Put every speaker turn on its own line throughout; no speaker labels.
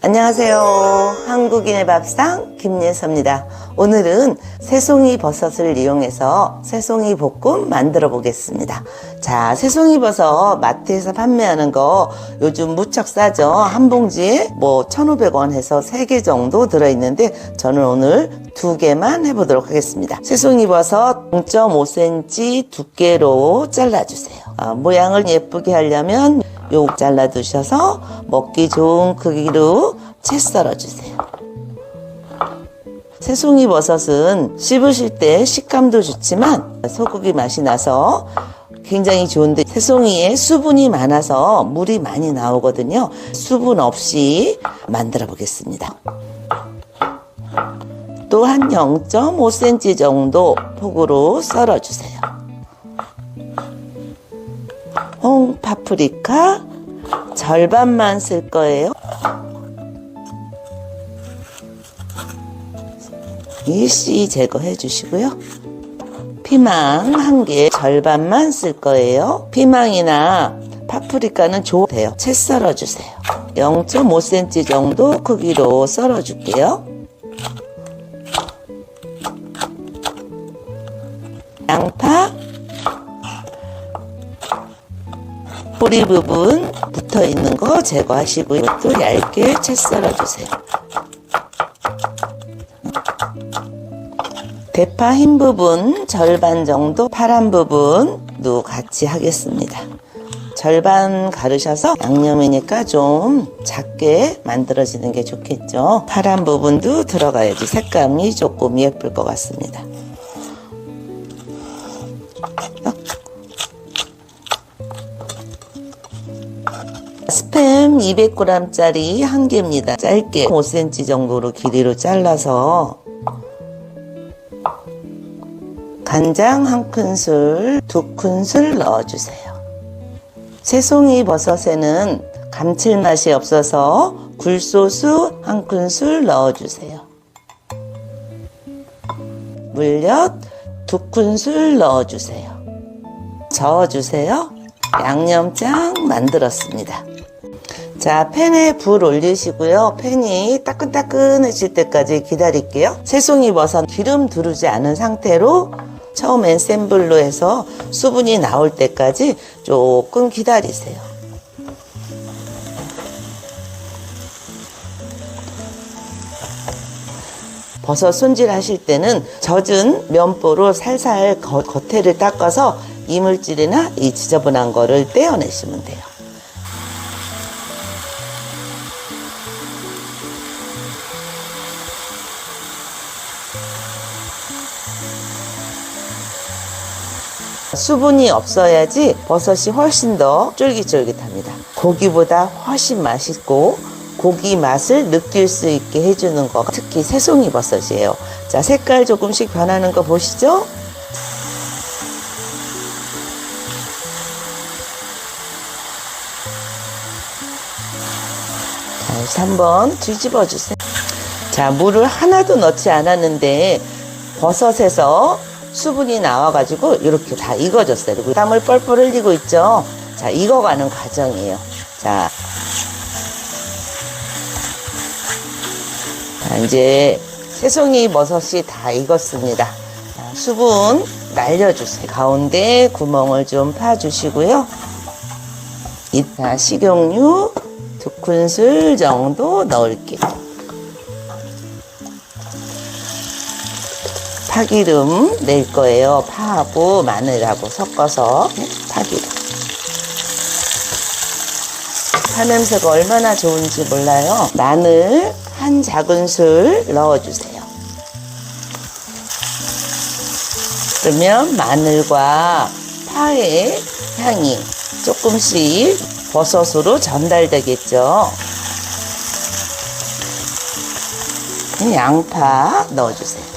안녕하세요. 한국인의 밥상 김예서입니다. 오늘은 새송이 버섯을 이용해서 새송이 볶음 만들어 보겠습니다. 자, 새송이 버섯 마트에서 판매하는 거 요즘 무척 싸죠. 한 봉지에 1,500원 해서 3개 정도 들어있는데 저는 오늘 2개만 해보도록 하겠습니다. 새송이 버섯 0.5cm 두께로 잘라주세요. 모양을 예쁘게 하려면 요 잘라 두셔서 먹기 좋은 크기로 채 썰어 주세요. 새송이 버섯은 씹으실 때 식감도 좋지만 소고기 맛이 나서 굉장히 좋은데 새송이에 수분이 많아서 물이 많이 나오거든요. 수분 없이 만들어 보겠습니다. 또 한 0.5cm 정도 폭으로 썰어 주세요. 홍 파프리카 절반만 쓸 거예요. 이 씨 제거해 주시고요. 피망 1개 절반만 쓸 거예요. 피망이나 파프리카는 줘도 채 썰어 주세요. 0.5cm 정도 크기로 썰어 줄게요. 양파 뿌리 부분 붙어 있는 거 제거하시고요. 또 얇게 채 썰어 주세요. 대파 흰 부분 절반 정도, 파란 부분도 같이 하겠습니다. 절반 가르셔서 양념이니까 좀 작게 만들어지는 게 좋겠죠. 파란 부분도 들어가야지 색감이 조금 예쁠 것 같습니다. 스팸 200g짜리 1개입니다. 짧게 5cm 정도로 길이로 잘라서 간장 1큰술, 2큰술 넣어주세요. 새송이 버섯에는 감칠맛이 없어서 굴소스 1큰술 넣어주세요. 물엿 2큰술 넣어주세요. 저어주세요. 양념장 만들었습니다. 자, 팬에 불 올리시고요. 팬이 따끈따끈해질 때까지 기다릴게요. 새송이 버섯 기름 두르지 않은 상태로 처음엔 센 불로 해서 수분이 나올 때까지 조금 기다리세요. 버섯 손질하실 때는 젖은 면보로 살살 겉에를 닦아서 이물질이나 이 지저분한 거를 떼어내시면 돼요. 수분이 없어야지 버섯이 훨씬 더 쫄깃쫄깃합니다. 고기보다 훨씬 맛있고 고기 맛을 느낄 수 있게 해주는 거 특히 새송이 버섯이에요. 자, 색깔 조금씩 변하는 거 보시죠? 다시 한번 뒤집어 주세요. 자, 물을 하나도 넣지 않았는데 버섯에서 수분이 나와가지고 이렇게 다 익어졌어요. 그리고 땀을 뻘뻘 흘리고 있죠. 자, 익어가는 과정이에요. 자, 이제 새송이 버섯이 다 익었습니다. 자, 수분 날려주세요. 가운데 구멍을 좀 파주시고요. 자, 식용유 2큰술 정도 넣을게요. 파기름 낼 거예요. 파하고 마늘하고 섞어서 파기름. 파 냄새가 얼마나 좋은지 몰라요. 마늘 한 작은술 넣어주세요. 그러면 마늘과 파의 향이 조금씩 버섯으로 전달되겠죠. 양파 넣어주세요.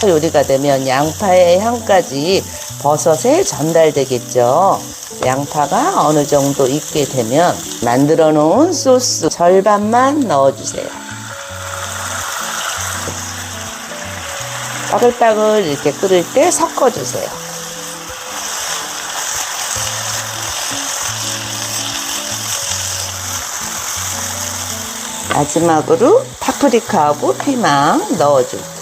요리가 되면 양파의 향까지 버섯에 전달되겠죠. 양파가 어느 정도 익게 되면 만들어 놓은 소스 절반만 넣어주세요. 바글바글 이렇게 끓을 때 섞어주세요. 마지막으로 파프리카하고 피망 넣어줄게요.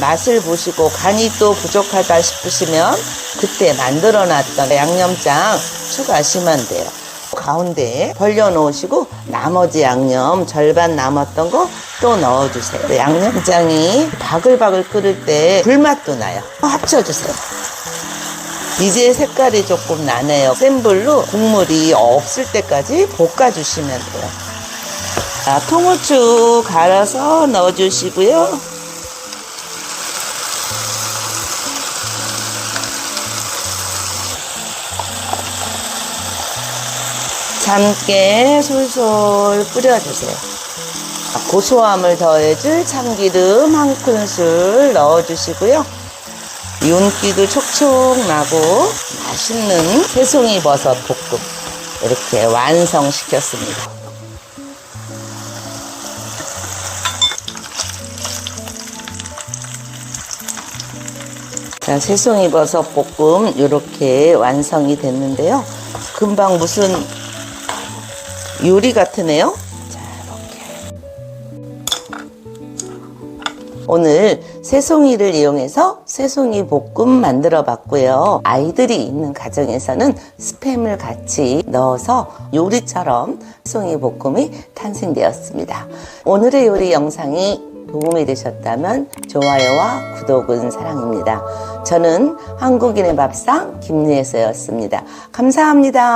맛을 보시고 간이 또 부족하다 싶으시면 그때 만들어놨던 양념장 추가하시면 돼요. 가운데에 벌려 놓으시고 나머지 양념 절반 남았던 거 또 넣어주세요. 양념장이 바글바글 끓을 때 불맛도 나요. 합쳐주세요. 이제 색깔이 조금 나네요. 센 불로 국물이 없을 때까지 볶아주시면 돼요. 자, 통후추 갈아서 넣어주시고요. 참깨 솔솔 뿌려주세요. 고소함을 더해줄 참기름 한 큰술 넣어주시고요. 윤기도 촉촉 나고 맛있는 새송이 버섯 볶음 이렇게 완성시켰습니다. 자, 새송이 버섯 볶음 이렇게 완성이 됐는데요. 금방 무슨 요리 같으네요. 자, 이렇게 오늘 새송이를 이용해서 새송이 볶음 만들어 봤고요. 아이들이 있는 가정에서는 스팸을 같이 넣어서 요리처럼 새송이 볶음이 탄생되었습니다. 오늘의 요리 영상이 도움이 되셨다면 좋아요와 구독은 사랑입니다. 저는 한국인의 밥상 김예서였습니다. 감사합니다.